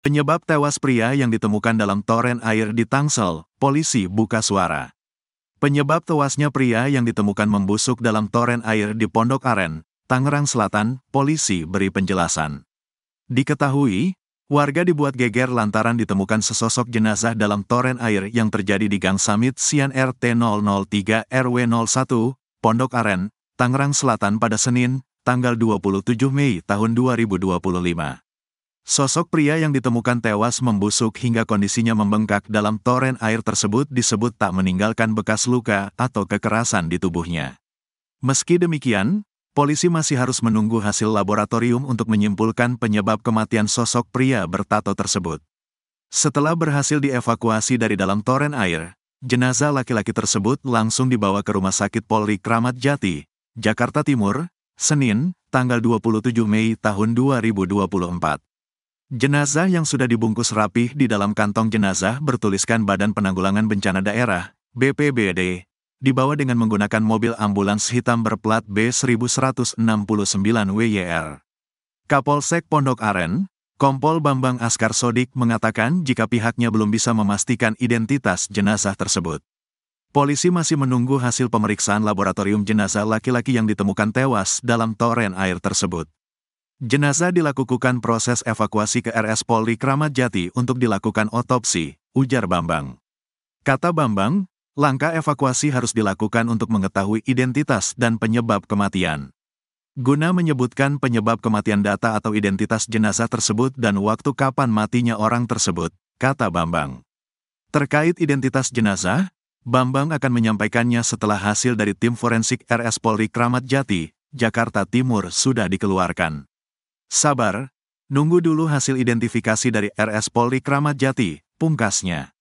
Penyebab tewas pria yang ditemukan dalam toren air di Tangsel, polisi buka suara. Penyebab tewasnya pria yang ditemukan membusuk dalam toren air di Pondok Aren, Tangerang Selatan, polisi beri penjelasan. Diketahui, warga dibuat geger lantaran ditemukan sesosok jenazah dalam toren air yang terjadi di Gang Samit Sian RT 003 RW 01, Pondok Aren, Tangerang Selatan pada Senin, tanggal 27 Mei tahun 2025. Sosok pria yang ditemukan tewas membusuk hingga kondisinya membengkak dalam toren air tersebut disebut tak meninggalkan bekas luka atau kekerasan di tubuhnya. Meski demikian, polisi masih harus menunggu hasil laboratorium untuk menyimpulkan penyebab kematian sosok pria bertato tersebut. Setelah berhasil dievakuasi dari dalam toren air, jenazah laki-laki tersebut langsung dibawa ke Rumah Sakit Polri Kramat Jati, Jakarta Timur, Senin, tanggal 27 Mei tahun 2024. Jenazah yang sudah dibungkus rapih di dalam kantong jenazah bertuliskan Badan Penanggulangan Bencana Daerah, BPBD, dibawa dengan menggunakan mobil ambulans hitam berplat B1169 WYR. Kapolsek Pondok Aren, Kompol Bambang Askar Sodik mengatakan jika pihaknya belum bisa memastikan identitas jenazah tersebut. Polisi masih menunggu hasil pemeriksaan laboratorium jenazah laki-laki yang ditemukan tewas dalam toren air tersebut. Jenazah dilakukan proses evakuasi ke RS Polri Kramat Jati untuk dilakukan otopsi, ujar Bambang. Kata Bambang, langkah evakuasi harus dilakukan untuk mengetahui identitas dan penyebab kematian. Guna menyebutkan penyebab kematian data atau identitas jenazah tersebut dan waktu kapan matinya orang tersebut, kata Bambang. Terkait identitas jenazah, Bambang akan menyampaikannya setelah hasil dari tim forensik RS Polri Kramat Jati, Jakarta Timur sudah dikeluarkan. Sabar, nunggu dulu hasil identifikasi dari RS Polri Kramat Jati, pungkasnya.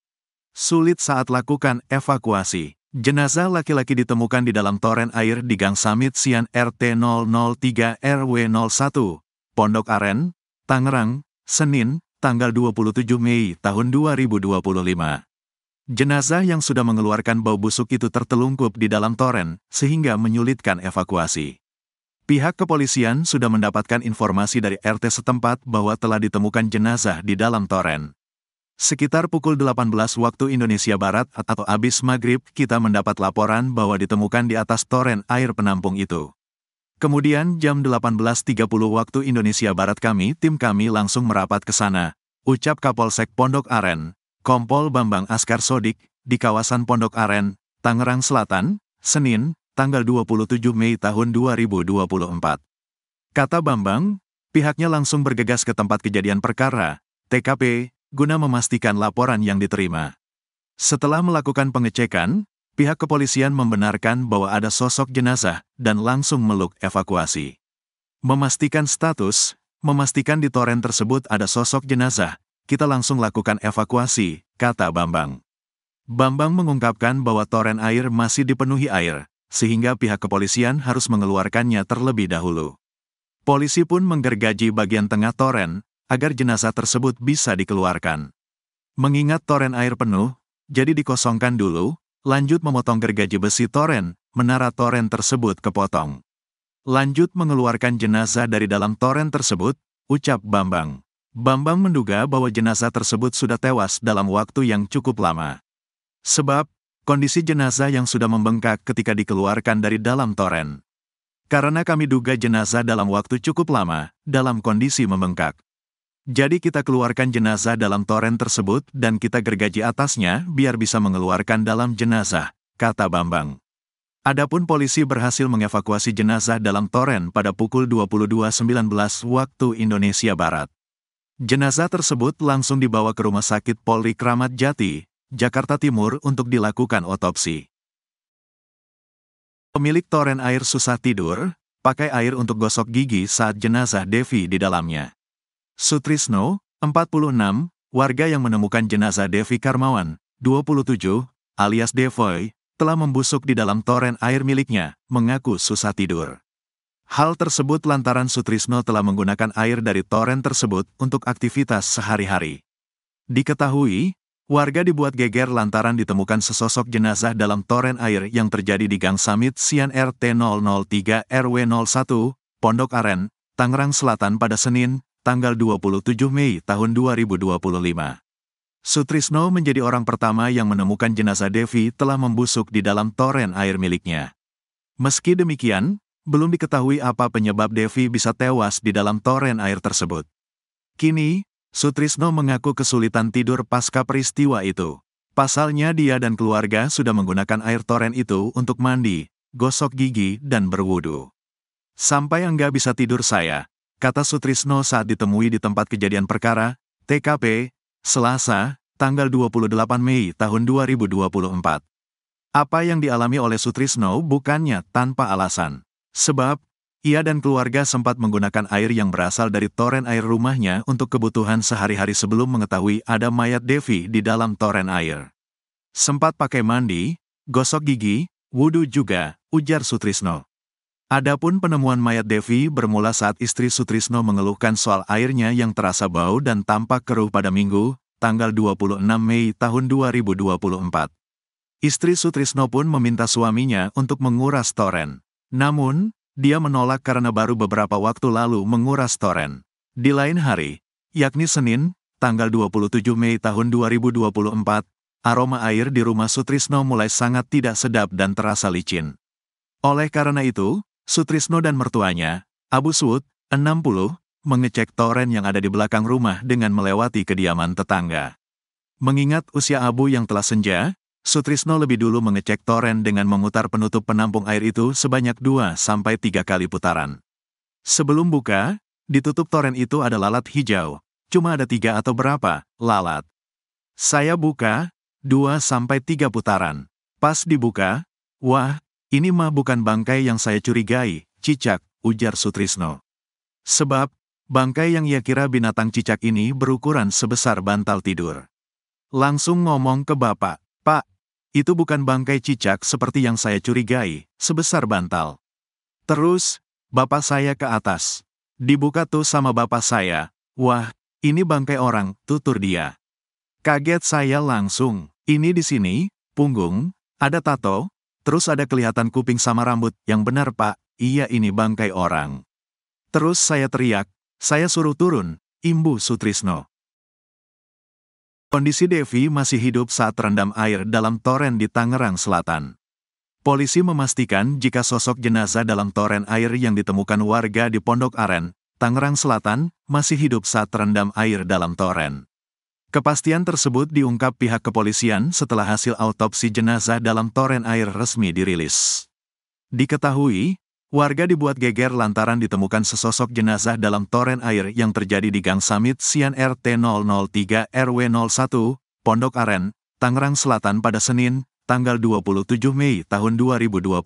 Sulit saat lakukan evakuasi. Jenazah laki-laki ditemukan di dalam toren air di Gang Samit Sian RT 003 RW 01, Pondok Aren, Tangerang, Senin, tanggal 27 Mei tahun 2025. Jenazah yang sudah mengeluarkan bau busuk itu tertelungkup di dalam toren, sehingga menyulitkan evakuasi. Pihak kepolisian sudah mendapatkan informasi dari RT setempat bahwa telah ditemukan jenazah di dalam toren. Sekitar pukul 18 waktu Indonesia Barat atau abis maghrib kita mendapat laporan bahwa ditemukan di atas toren air penampung itu. Kemudian jam 18.30 waktu Indonesia Barat tim kami langsung merapat ke sana, ucap Kapolsek Pondok Aren, Kompol Bambang Askar Sodik, di kawasan Pondok Aren, Tangerang Selatan, Senin, tanggal 27 Mei tahun 2024. Kata Bambang, pihaknya langsung bergegas ke tempat kejadian perkara, TKP, guna memastikan laporan yang diterima. Setelah melakukan pengecekan, pihak kepolisian membenarkan bahwa ada sosok jenazah dan langsung meluk evakuasi. Memastikan status, memastikan di toren tersebut ada sosok jenazah, kita langsung lakukan evakuasi, kata Bambang. Bambang mengungkapkan bahwa toren air masih dipenuhi air, sehingga pihak kepolisian harus mengeluarkannya terlebih dahulu. Polisi pun menggergaji bagian tengah toren, agar jenazah tersebut bisa dikeluarkan. Mengingat toren air penuh, jadi dikosongkan dulu, lanjut memotong gergaji besi toren, menara toren tersebut kepotong. Lanjut mengeluarkan jenazah dari dalam toren tersebut, ucap Bambang. Bambang menduga bahwa jenazah tersebut sudah tewas dalam waktu yang cukup lama. Sebab, kondisi jenazah yang sudah membengkak ketika dikeluarkan dari dalam toren. Karena kami duga jenazah dalam waktu cukup lama, dalam kondisi membengkak. Jadi kita keluarkan jenazah dalam toren tersebut dan kita gergaji atasnya biar bisa mengeluarkan dalam jenazah, kata Bambang. Adapun polisi berhasil mengevakuasi jenazah dalam toren pada pukul 22.19 waktu Indonesia Barat. Jenazah tersebut langsung dibawa ke Rumah Sakit Polri Kramat Jati, Jakarta Timur untuk dilakukan otopsi. Pemilik toren air susah tidur, pakai air untuk gosok gigi saat jenazah Devi di dalamnya. Sutrisno, 46, warga yang menemukan jenazah Devi Karmawan, 27, alias Devoy, telah membusuk di dalam toren air miliknya, mengaku susah tidur. Hal tersebut lantaran Sutrisno telah menggunakan air dari toren tersebut untuk aktivitas sehari-hari. Diketahui, warga dibuat geger lantaran ditemukan sesosok jenazah dalam toren air yang terjadi di Gang Samit Sian RT 003 RW 01, Pondok Aren, Tangerang Selatan pada Senin, tanggal 27 Mei tahun 2025. Sutrisno menjadi orang pertama yang menemukan jenazah Devi telah membusuk di dalam toren air miliknya. Meski demikian, belum diketahui apa penyebab Devi bisa tewas di dalam toren air tersebut. Kini, Sutrisno mengaku kesulitan tidur pasca peristiwa itu. Pasalnya dia dan keluarga sudah menggunakan air toren itu untuk mandi, gosok gigi, dan berwudu. Sampai enggak bisa tidur saya, kata Sutrisno saat ditemui di tempat kejadian perkara, TKP, Selasa, tanggal 28 Mei tahun 2024. Apa yang dialami oleh Sutrisno bukannya tanpa alasan. Sebab, ia dan keluarga sempat menggunakan air yang berasal dari toren air rumahnya untuk kebutuhan sehari-hari sebelum mengetahui ada mayat Devi di dalam toren air. Sempat pakai mandi, gosok gigi, wudu juga, ujar Sutrisno. Adapun penemuan mayat Devi bermula saat istri Sutrisno mengeluhkan soal airnya yang terasa bau dan tampak keruh pada Minggu, tanggal 26 Mei tahun 2024. Istri Sutrisno pun meminta suaminya untuk menguras toren. Namun, dia menolak karena baru beberapa waktu lalu menguras toren. Di lain hari, yakni Senin, tanggal 27 Mei tahun 2024, aroma air di rumah Sutrisno mulai sangat tidak sedap dan terasa licin. Oleh karena itu, Sutrisno dan mertuanya, Abu Sud, 60, mengecek toren yang ada di belakang rumah dengan melewati kediaman tetangga. Mengingat usia Abu yang telah senja, Sutrisno lebih dulu mengecek toren dengan memutar penutup penampung air itu sebanyak 2-3 kali putaran. Sebelum buka, ditutup toren itu ada lalat hijau, cuma ada 3 atau berapa lalat. Saya buka, 2-3 putaran. Pas dibuka, wah, ini mah bukan bangkai yang saya curigai, cicak, ujar Sutrisno. Sebab, bangkai yang ia kira binatang cicak ini berukuran sebesar bantal tidur. Langsung ngomong ke bapak, Pak, itu bukan bangkai cicak seperti yang saya curigai, sebesar bantal. Terus, bapak saya ke atas. Dibuka tuh sama bapak saya, wah, ini bangkai orang, tutur dia. Kaget saya langsung, ini di sini, punggung, ada tato, terus ada kelihatan kuping sama rambut, yang benar Pak, iya ini bangkai orang. Terus saya teriak, saya suruh turun, imbu Sutrisno. Kondisi Devi masih hidup saat terendam air dalam toren di Tangerang Selatan. Polisi memastikan jika sosok jenazah dalam toren air yang ditemukan warga di Pondok Aren, Tangerang Selatan, masih hidup saat terendam air dalam toren. Kepastian tersebut diungkap pihak kepolisian setelah hasil autopsi jenazah dalam toren air resmi dirilis. Diketahui, warga dibuat geger lantaran ditemukan sesosok jenazah dalam toren air yang terjadi di Gang Samit Sian RT 003 RW 01, Pondok Aren, Tangerang Selatan pada Senin, tanggal 27 Mei tahun 2025.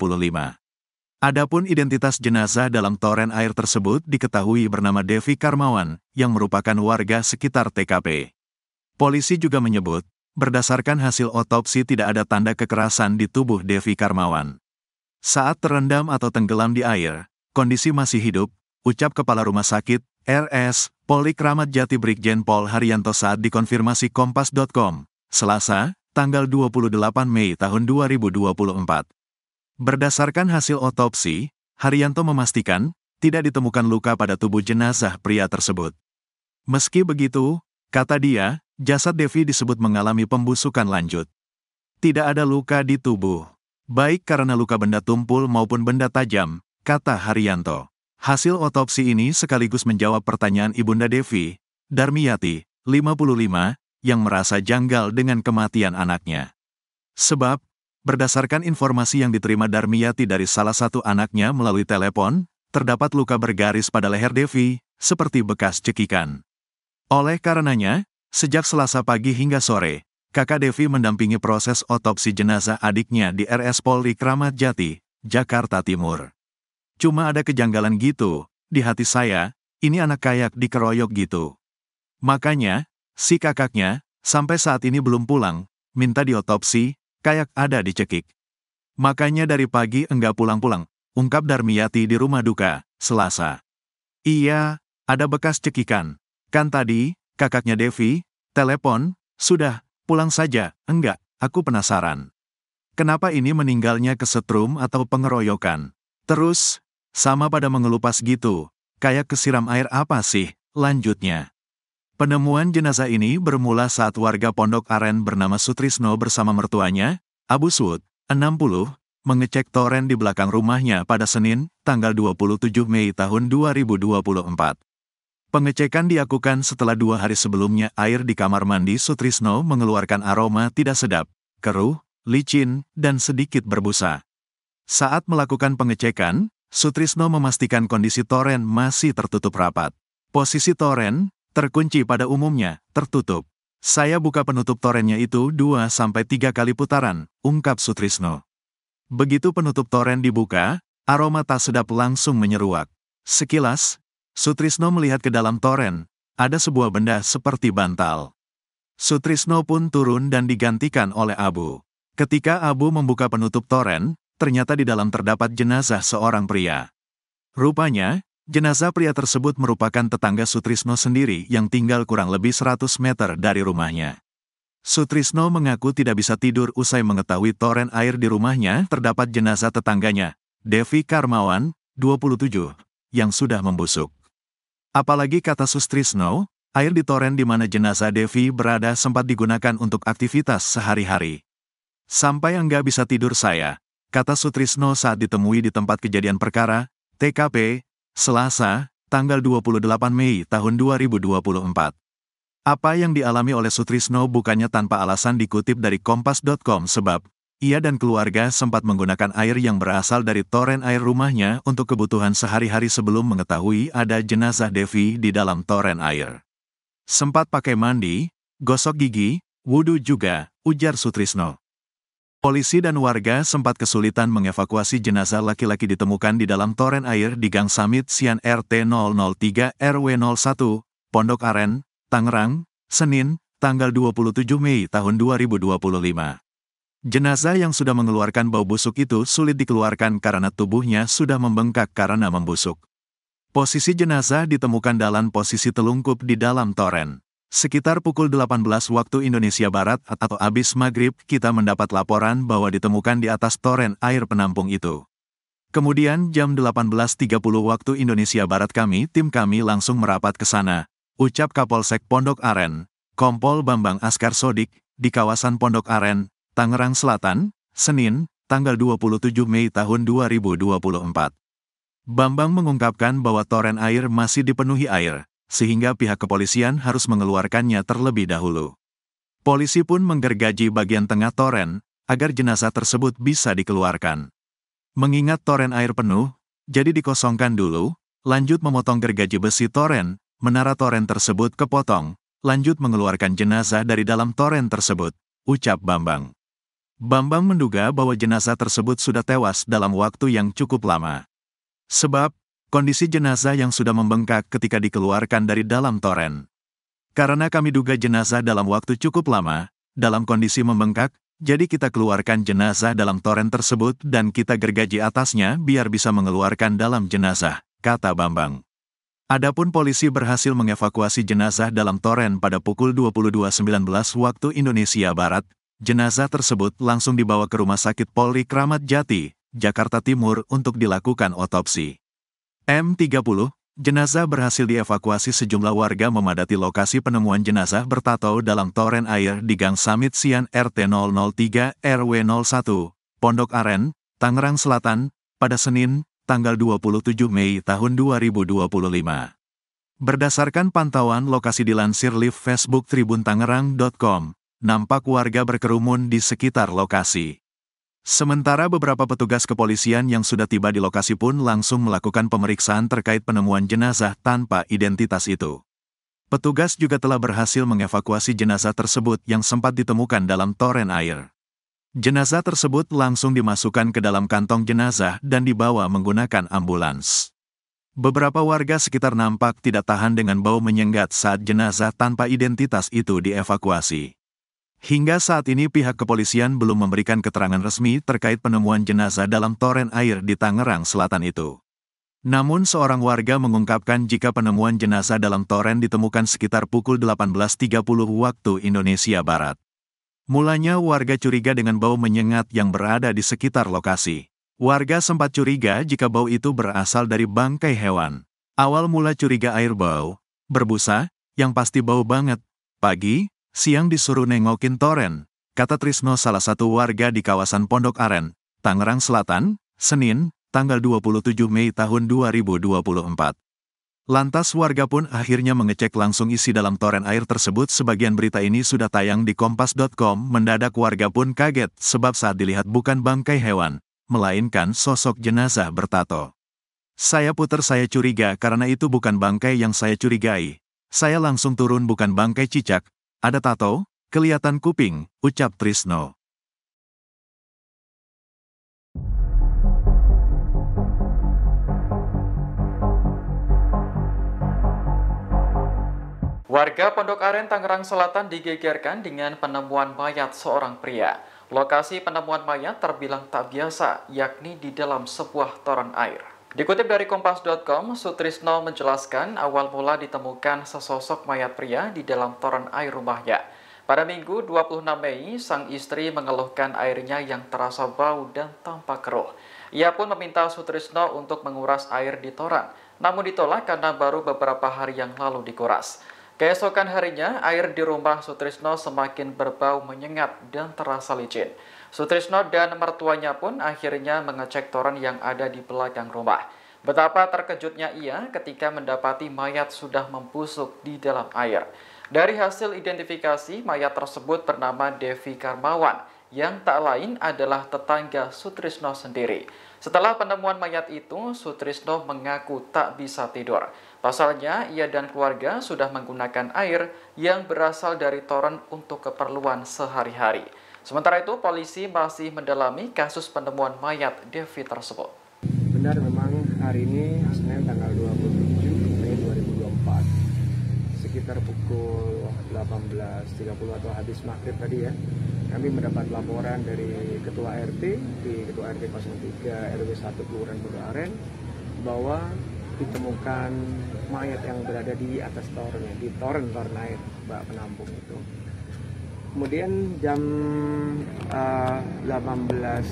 Adapun identitas jenazah dalam toren air tersebut diketahui bernama Devi Karmawan, yang merupakan warga sekitar TKP. Polisi juga menyebut, berdasarkan hasil otopsi tidak ada tanda kekerasan di tubuh Devi Karmawan. Saat terendam atau tenggelam di air, kondisi masih hidup, ucap Kepala Rumah Sakit, RS, Polri Kramat Jati Brigjen Pol Haryanto saat dikonfirmasi Kompas.com, Selasa, tanggal 28 Mei tahun 2024. Berdasarkan hasil otopsi, Haryanto memastikan, tidak ditemukan luka pada tubuh jenazah pria tersebut. Meski begitu, kata dia, jasad Devi disebut mengalami pembusukan lanjut. Tidak ada luka di tubuh. Baik karena luka benda tumpul maupun benda tajam, kata Haryanto. Hasil otopsi ini sekaligus menjawab pertanyaan Ibunda Devi, Darmiyati, 55, yang merasa janggal dengan kematian anaknya. Sebab, berdasarkan informasi yang diterima Darmiyati dari salah satu anaknya melalui telepon, terdapat luka bergaris pada leher Devi, seperti bekas cekikan. Oleh karenanya, sejak Selasa pagi hingga sore, Kakak Devi mendampingi proses otopsi jenazah adiknya di RS Polri Kramat Jati, Jakarta Timur. Cuma ada kejanggalan gitu, di hati saya, ini anak kayak dikeroyok gitu. Makanya, si kakaknya, sampai saat ini belum pulang, minta diotopsi, kayak ada dicekik. Makanya dari pagi enggak pulang-pulang, ungkap Darmiyati di rumah duka, Selasa. Iya, ada bekas cekikan. Kan tadi, kakaknya Devi, telepon, sudah, pulang saja, enggak, aku penasaran. Kenapa ini meninggalnya kesetrum atau pengeroyokan? Terus, sama pada mengelupas gitu, kayak kesiram air apa sih, lanjutnya. Penemuan jenazah ini bermula saat warga Pondok Aren bernama Sutrisno bersama mertuanya, Abu Sud, 60, mengecek toren di belakang rumahnya pada Senin, tanggal 27 Mei tahun 2024. Pengecekan dilakukan setelah 2 hari sebelumnya air di kamar mandi Sutrisno mengeluarkan aroma tidak sedap, keruh, licin, dan sedikit berbusa. Saat melakukan pengecekan, Sutrisno memastikan kondisi toren masih tertutup rapat. Posisi toren, terkunci pada umumnya, tertutup. Saya buka penutup torennya itu 2-3 kali putaran, ungkap Sutrisno. Begitu penutup toren dibuka, aroma tak sedap langsung menyeruak. Sekilas, Sutrisno melihat ke dalam toren, ada sebuah benda seperti bantal. Sutrisno pun turun dan digantikan oleh Abu. Ketika Abu membuka penutup toren, ternyata di dalam terdapat jenazah seorang pria. Rupanya, jenazah pria tersebut merupakan tetangga Sutrisno sendiri yang tinggal kurang lebih 100 meter dari rumahnya. Sutrisno mengaku tidak bisa tidur usai mengetahui toren air di rumahnya terdapat jenazah tetangganya, Devi Karmawan, 27, yang sudah membusuk. Apalagi kata Sutrisno, air di toren di mana jenazah Devi berada sempat digunakan untuk aktivitas sehari-hari. Sampai enggak bisa tidur saya, kata Sutrisno saat ditemui di tempat kejadian perkara, TKP, Selasa, tanggal 28 Mei tahun 2024. Apa yang dialami oleh Sutrisno bukannya tanpa alasan dikutip dari Kompas.com sebab, ia dan keluarga sempat menggunakan air yang berasal dari toren air rumahnya untuk kebutuhan sehari-hari sebelum mengetahui ada jenazah Devi di dalam toren air. Sempat pakai mandi, gosok gigi, wudhu juga, ujar Sutrisno. Polisi dan warga sempat kesulitan mengevakuasi jenazah laki-laki ditemukan di dalam toren air di Gang Samit Sian RT 003 RW 01, Pondok Aren, Tangerang, Senin, tanggal 27 Mei tahun 2025. Jenazah yang sudah mengeluarkan bau busuk itu sulit dikeluarkan karena tubuhnya sudah membengkak karena membusuk. Posisi jenazah ditemukan dalam posisi telungkup di dalam toren. Sekitar pukul 18 waktu Indonesia Barat atau abis maghrib kita mendapat laporan bahwa ditemukan di atas toren air penampung itu. Kemudian jam 18.30 waktu Indonesia Barat tim kami langsung merapat ke sana, ucap Kapolsek Pondok Aren, Kompol Bambang Askar Sodik, di kawasan Pondok Aren, Tangerang Selatan, Senin, tanggal 27 Mei tahun 2024. Bambang mengungkapkan bahwa toren air masih dipenuhi air, sehingga pihak kepolisian harus mengeluarkannya terlebih dahulu. Polisi pun menggergaji bagian tengah toren, agar jenazah tersebut bisa dikeluarkan. Mengingat toren air penuh, jadi dikosongkan dulu, lanjut memotong gergaji besi toren, menara toren tersebut kepotong, lanjut mengeluarkan jenazah dari dalam toren tersebut, ucap Bambang. Bambang menduga bahwa jenazah tersebut sudah tewas dalam waktu yang cukup lama. Sebab, kondisi jenazah yang sudah membengkak ketika dikeluarkan dari dalam toren. Karena kami duga jenazah dalam waktu cukup lama, dalam kondisi membengkak, jadi kita keluarkan jenazah dalam toren tersebut dan kita gergaji atasnya biar bisa mengeluarkan dalam jenazah, kata Bambang. Adapun polisi berhasil mengevakuasi jenazah dalam toren pada pukul 22.19 waktu Indonesia Barat. Jenazah tersebut langsung dibawa ke Rumah Sakit Polri Kramat Jati, Jakarta Timur untuk dilakukan otopsi. M30, jenazah berhasil dievakuasi sejumlah warga memadati lokasi penemuan jenazah bertato dalam toren air di Gang Samit Sian RT 003 RW 01, Pondok Aren, Tangerang Selatan, pada Senin, tanggal 27 Mei tahun 2025. Berdasarkan pantauan lokasi dilansir live Facebook tribuntangerang.com, nampak warga berkerumun di sekitar lokasi. Sementara beberapa petugas kepolisian yang sudah tiba di lokasi pun langsung melakukan pemeriksaan terkait penemuan jenazah tanpa identitas itu. Petugas juga telah berhasil mengevakuasi jenazah tersebut yang sempat ditemukan dalam toren air. Jenazah tersebut langsung dimasukkan ke dalam kantong jenazah dan dibawa menggunakan ambulans. Beberapa warga sekitar nampak tidak tahan dengan bau menyengat saat jenazah tanpa identitas itu dievakuasi. Hingga saat ini pihak kepolisian belum memberikan keterangan resmi terkait penemuan jenazah dalam toren air di Tangerang Selatan itu. Namun seorang warga mengungkapkan jika penemuan jenazah dalam toren ditemukan sekitar pukul 18.30 waktu Indonesia Barat. Mulanya warga curiga dengan bau menyengat yang berada di sekitar lokasi. Warga sempat curiga jika bau itu berasal dari bangkai hewan. Awal mula curiga air bau, Berbusa, yang pasti bau banget. Pagi, siang disuruh nengokin toren, kata Trisno salah satu warga di kawasan Pondok Aren, Tangerang Selatan, Senin, tanggal 27 Mei tahun 2024. Lantas warga pun akhirnya mengecek langsung isi dalam toren air tersebut. Sebagian berita ini sudah tayang di kompas.com. Mendadak warga pun kaget sebab saat dilihat bukan bangkai hewan, melainkan sosok jenazah bertato. Saya curiga karena itu bukan bangkai yang saya curigai. Saya langsung turun, bukan bangkai cicak, ada tato, kelihatan kuping, ucap Trisno. Warga Pondok Aren, Tangerang Selatan digegerkan dengan penemuan mayat seorang pria. Lokasi penemuan mayat terbilang tak biasa, yakni di dalam sebuah toren air. Dikutip dari kompas.com, Sutrisno menjelaskan awal mula ditemukan sesosok mayat pria di dalam toren air rumahnya. Pada Minggu 26 Mei, sang istri mengeluhkan airnya yang terasa bau dan tampak keruh. Ia pun meminta Sutrisno untuk menguras air di toren, namun ditolak karena baru beberapa hari yang lalu dikuras. Keesokan harinya, air di rumah Sutrisno semakin berbau menyengat dan terasa licin. Sutrisno dan mertuanya pun akhirnya mengecek toren yang ada di belakang rumah. Betapa terkejutnya ia ketika mendapati mayat sudah membusuk di dalam air. Dari hasil identifikasi, mayat tersebut bernama Devi Karmawan, yang tak lain adalah tetangga Sutrisno sendiri. Setelah penemuan mayat itu, Sutrisno mengaku tak bisa tidur. Pasalnya, ia dan keluarga sudah menggunakan air yang berasal dari toren untuk keperluan sehari-hari. Sementara itu, polisi masih mendalami kasus penemuan mayat Devi tersebut. Benar, memang hari ini, Senin tanggal 27 Mei 2024, sekitar pukul 18.30 atau habis maghrib tadi ya, kami mendapat laporan dari Ketua RT di Ketua RT 03 RW 1 Kelurahan Pondok Aren bahwa ditemukan mayat yang berada di atas toren, di toren air bak penampung itu. Kemudian jam 18.30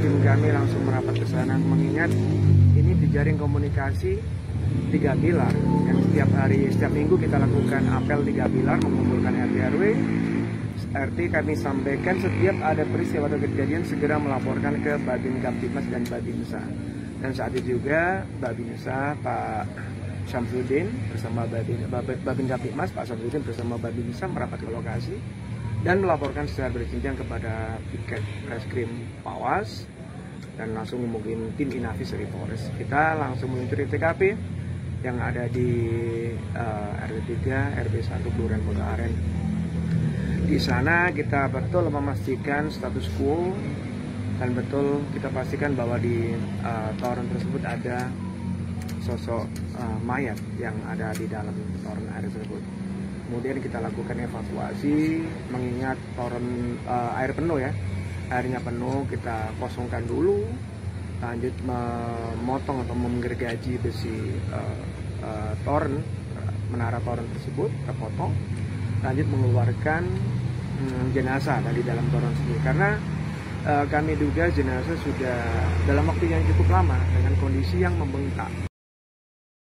tim kami langsung merapat ke sana, mengingat ini di jaring komunikasi 3 pilar yang setiap minggu kita lakukan apel 3 pilar, mengumpulkan RT RW. RT kami sampaikan setiap ada peristiwa atau kejadian segera melaporkan ke Babin Kaptipmas dan Babinsa. Dan saat itu juga Babinsa Pak Syamsuddin bersama Babin Kaptipmas Pak Syamsuddin bersama Babinsa merapat ke lokasi dan melaporkan secara berjenjang kepada Piket Reskrim Pawas dan langsung mungkin tim Inafis dari Polres. Kita langsung meluncuri TKP yang ada di RW 3 RW 1 Kelurahan Pondok Aren. Di sana kita betul memastikan status quo dan betul kita pastikan bahwa di toren tersebut ada sosok mayat yang ada di dalam toren air tersebut. Kemudian kita lakukan evakuasi, mengingat toren air penuh ya, airnya penuh, kita kosongkan dulu, lanjut memotong atau menggergaji besi toren, menara toren tersebut terpotong, lanjut mengeluarkan jenazah dari dalam toren sendiri, karena kami duga jenazah sudah dalam waktu yang cukup lama dengan kondisi yang membengkak.